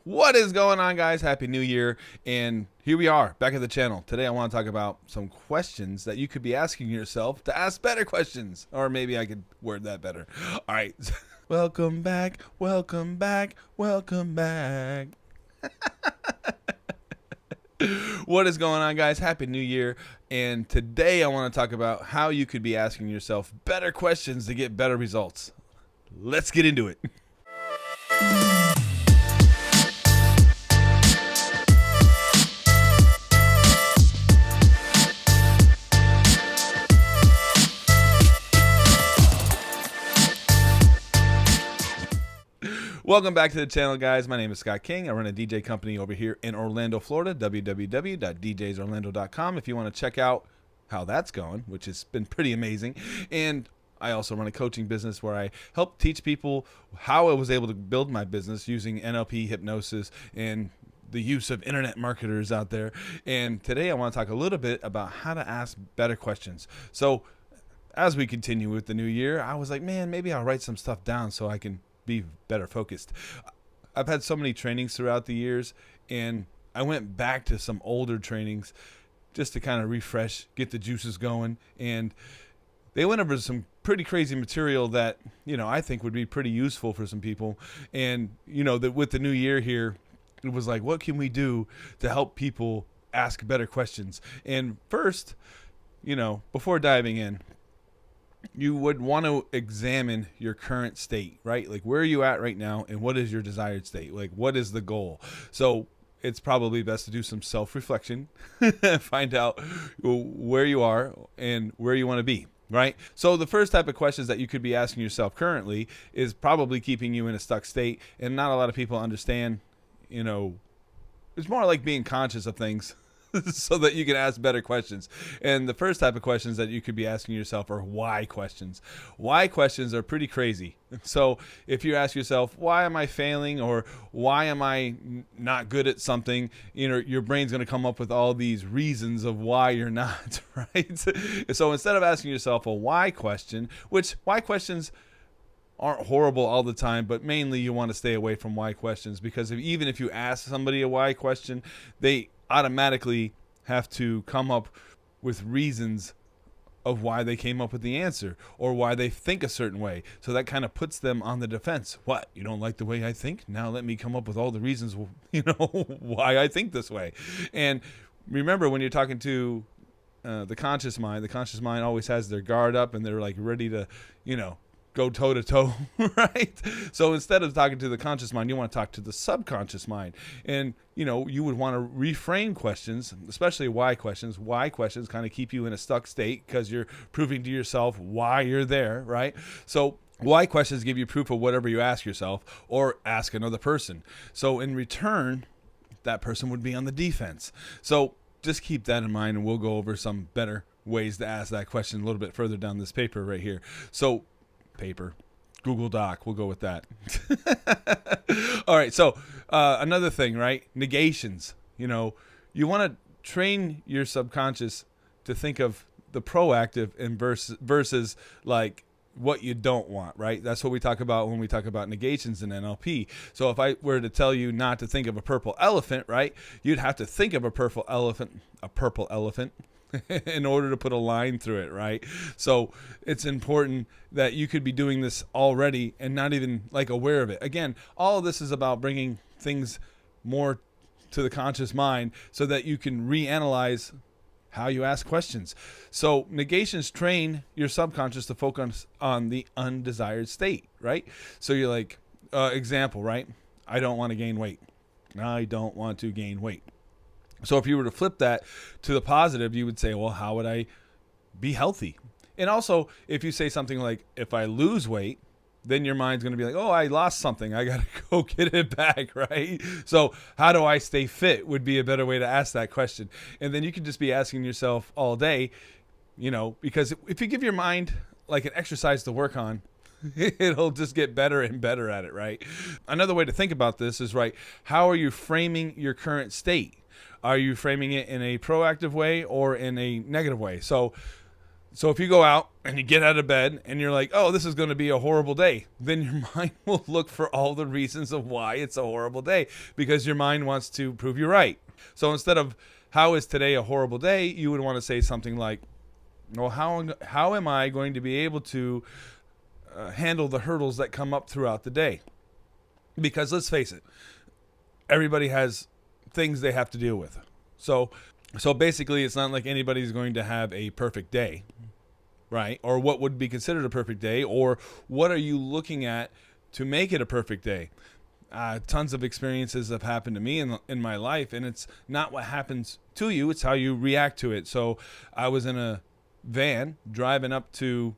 What is going on, guys? Happy New Year. And here we are back at the channel. Today I want to talk about some questions that you could be asking yourself to ask better questions. Or maybe I could word that better. All right. Welcome back. Welcome back. Welcome back. What is going on, guys? Happy New Year. And today I want to talk about how you could be asking yourself better questions to get better results. Let's get into it. Welcome back to the channel, guys. My name is Scott King. I run a DJ company over here in Orlando, Florida, www.djsorlando.com if you want to check out how that's going, which has been pretty amazing. And I also run a coaching business where I help teach people how I was able to build my business using NLP, hypnosis, and the use of internet marketers out there. And today I want to talk a little bit about how to ask better questions. So as we continue with the new year, I was like, man, maybe I'll write some stuff down so I can be better focused. I've had so many trainings throughout the years, and I went back to some older trainings just to kind of refresh, get the juices going, and they went over some pretty crazy material that, I think would be pretty useful for some people. And, that with the new year here, it was like, what can we do to help people ask better questions? And first, before diving in, you would want to examine your current state, right? Like, where are you at right now, and what is your desired state? Like, what is the goal? So it's probably best to do some self-reflection, find out where you are and where you want to be, right? So the first type of questions that you could be asking yourself currently is probably keeping you in a stuck state, and not a lot of people understand, it's more like being conscious of things so that you can ask better questions. And the first type of questions that you could be asking yourself are why questions. Why questions are pretty crazy. So if you ask yourself, why am I failing, or why am I not good at something, your brain's going to come up with all these reasons of why you're not, right? So instead of asking yourself a why question, which why questions aren't horrible all the time, but mainly you want to stay away from why questions, because even if you ask somebody a why question, they automatically have to come up with reasons of why they came up with the answer or why they think a certain way. So that kind of puts them on the defense. What? You don't like the way I think? Now let me come up with all the reasons, why I think this way. And remember, when you're talking to the conscious mind always has their guard up and they're like ready to, go toe to toe, right? So instead of talking to the conscious mind, you want to talk to the subconscious mind. And, you would want to reframe questions, especially why questions. Why questions kind of keep you in a stuck state because you're proving to yourself why you're there, right? So why questions give you proof of whatever you ask yourself or ask another person. So in return, that person would be on the defense. So just keep that in mind, and we'll go over some better ways to ask that question a little bit further down this paper right here. So Google Doc, we'll go with that. All right, so another thing, right? Negations. You want to train your subconscious to think of the proactive and versus like what you don't want, right? That's what we talk about when we talk about negations in NLP. So if I were to tell you not to think of a purple elephant, right? You'd have to think of a purple elephant in order to put a line through it, right? So it's important that you could be doing this already and not even like aware of it. Again, all of this is about bringing things more to the conscious mind so that you can reanalyze how you ask questions. So negations train your subconscious to focus on the undesired state, right? So you're like, example, right? I don't want to gain weight. I don't want to gain weight. So if you were to flip that to the positive, you would say, well, how would I be healthy? And also, if you say something like, if I lose weight, then your mind's going to be like, oh, I lost something. I got to go get it back, right? So how do I stay fit would be a better way to ask that question. And then you can just be asking yourself all day, because if you give your mind like an exercise to work on, it'll just get better and better at it, right? Another way to think about this is, right, how are you framing your current state? Are you framing it in a proactive way or in a negative way? So So if you go out and you get out of bed and you're like, oh, this is going to be a horrible day, then your mind will look for all the reasons of why it's a horrible day, because your mind wants to prove you right. So instead of how is today a horrible day, you would want to say something like, well, how am I going to be able to handle the hurdles that come up throughout the day? Because let's face it, everybody has things they have to deal with. So basically, it's not like anybody's going to have a perfect day, right? Or what would be considered a perfect day, or what are you looking at to make it a perfect day? Tons of experiences have happened to me in my life, and it's not what happens to you, it's how you react to it. So I was in a van driving up to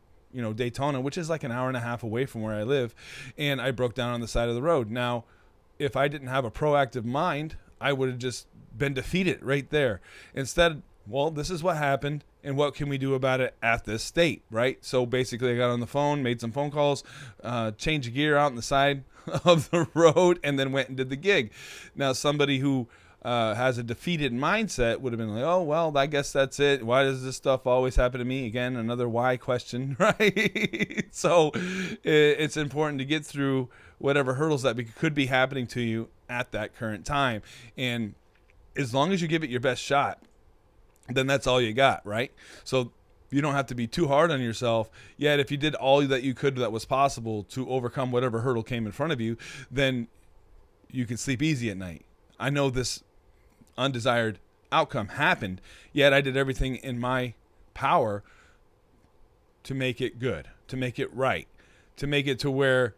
Daytona, which is like an hour and a half away from where I live, and I broke down on the side of the road. Now, if I didn't have a proactive mind, I would have just been defeated right there. Instead, well, this is what happened, and what can we do about it at this state, right? So basically, I got on the phone, made some phone calls, changed gear out on the side of the road, and then went and did the gig. Now, somebody who has a defeated mindset would have been like, oh, well, I guess that's it. Why does this stuff always happen to me? Again, another why question, right? So it's important to get through whatever hurdles that could be happening to you at that current time. And as long as you give it your best shot, then that's all you got, right? So you don't have to be too hard on yourself. Yet if you did all that you could that was possible to overcome whatever hurdle came in front of you, then you can sleep easy at night. I know this undesired outcome happened, yet I did everything in my power to make it good, to make it right, to make it to where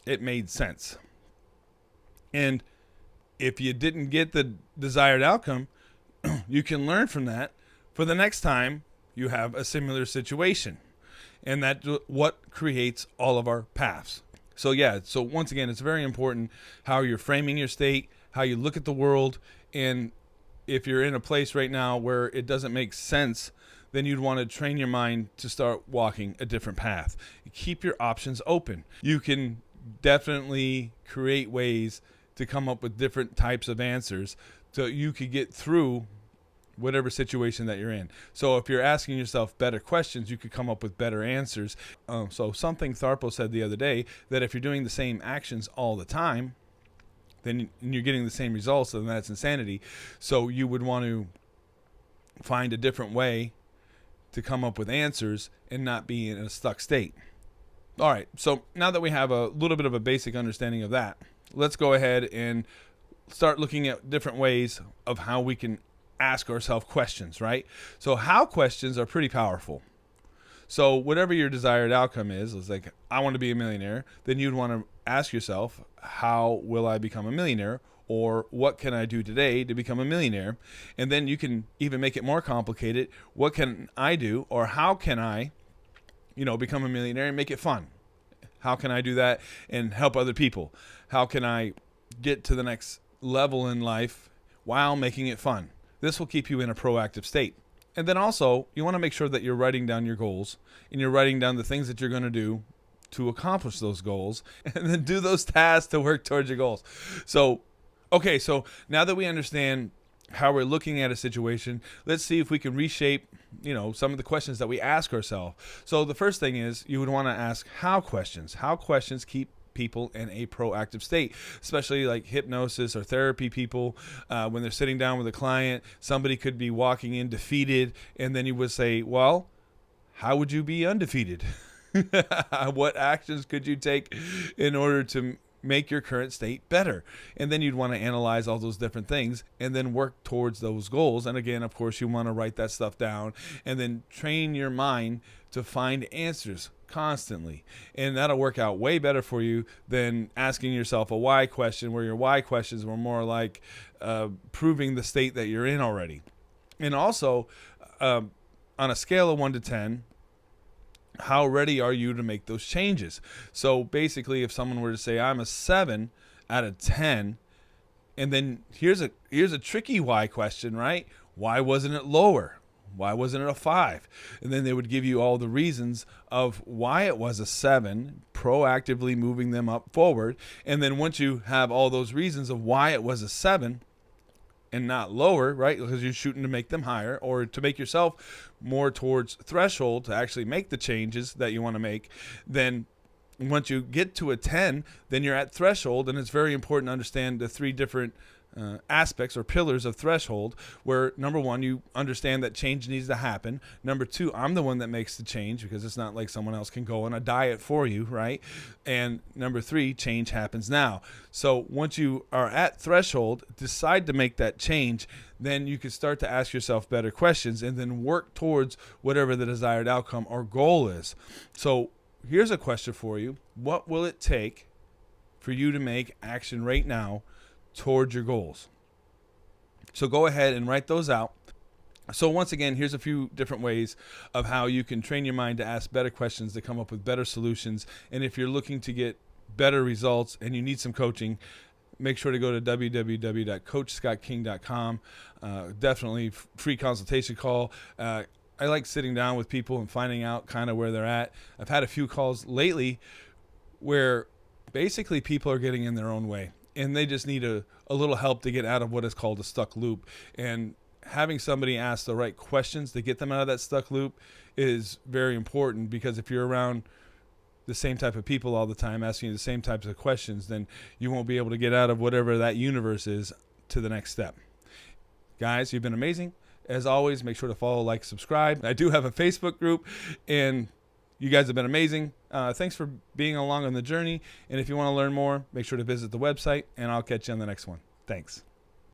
it made sense. And if you didn't get the desired outcome, you can learn from that for the next time you have a similar situation. And that's what creates all of our paths. So once again, it's very important how you're framing your state, how you look at the world. And if you're in a place right now where it doesn't make sense, then you'd want to train your mind to start walking a different path. Keep your options open. You can definitely create ways to come up with different types of answers so you could get through whatever situation that you're in. So if you're asking yourself better questions, you could come up with better answers. So something Tharpo said the other day, that if you're doing the same actions all the time, then you're getting the same results, and that's insanity. So you would want to find a different way to come up with answers and not be in a stuck state. All right, so now that we have a little bit of a basic understanding of that, let's go ahead and start looking at different ways of how we can ask ourselves questions, right? So how questions are pretty powerful. So whatever your desired outcome is like, I want to be a millionaire, then you'd want to ask yourself, how will I become a millionaire? Or what can I do today to become a millionaire? And then you can even make it more complicated. What can I do, or how can I, become a millionaire and make it fun? How can I do that and help other people? How can I get to the next level in life while making it fun? This will keep you in a proactive state. And then also, you want to make sure that you're writing down your goals and you're writing down the things that you're going to do to accomplish those goals, and then do those tasks to work towards your goals. So now that we understand how we're looking at a situation, let's see if we can reshape, some of the questions that we ask ourselves. So the first thing is, you would want to ask how questions. How questions keep people in a proactive state, especially like hypnosis or therapy people. When they're sitting down with a client, somebody could be walking in defeated, and then you would say, well, how would you be undefeated? What actions could you take in order to make your current state better? And then you'd want to analyze all those different things and then work towards those goals. And again, of course, you want to write that stuff down and then train your mind to find answers constantly. And that'll work out way better for you than asking yourself a why question, where your why questions were more like proving the state that you're in already. And also, on a scale of 1 to 10, how ready are you to make those changes? So basically, if someone were to say, I'm a 7 out of 10, and then here's a tricky why question, right? Why wasn't it lower? Why wasn't it a 5? And then they would give you all the reasons of why it was a 7, proactively moving them up forward. And then once you have all those reasons of why it was a 7, and not lower, right? Because you're shooting to make them higher, or to make yourself more towards threshold to actually make the changes that you want to make, then once you get to a 10, then you're at threshold. And it's very important to understand the three different aspects or pillars of threshold, where number one, you understand that change needs to happen. Number two, I'm the one that makes the change, because it's not like someone else can go on a diet for you, right? And number three, change happens now. So once you are at threshold, decide to make that change, then you can start to ask yourself better questions and then work towards whatever the desired outcome or goal is. So here's a question for you. What will it take for you to make action right now towards your goals? So go ahead and write those out. So once again, here's a few different ways of how you can train your mind to ask better questions, to come up with better solutions. And if you're looking to get better results and you need some coaching, make sure to go to www.coachscottking.com. Definitely free consultation call. I like sitting down with people and finding out kind of where they're at. I've had a few calls lately where basically people are getting in their own way, and they just need a little help to get out of what is called a stuck loop. And having somebody ask the right questions to get them out of that stuck loop is very important, because if you're around the same type of people all the time asking you the same types of questions, then you won't be able to get out of whatever that universe is to the next step. Guys, you've been amazing. As always, make sure to follow, like, subscribe. I do have a Facebook group, and you guys have been amazing. Thanks for being along on the journey. And if you want to learn more, make sure to visit the website, and I'll catch you on the next one. Thanks.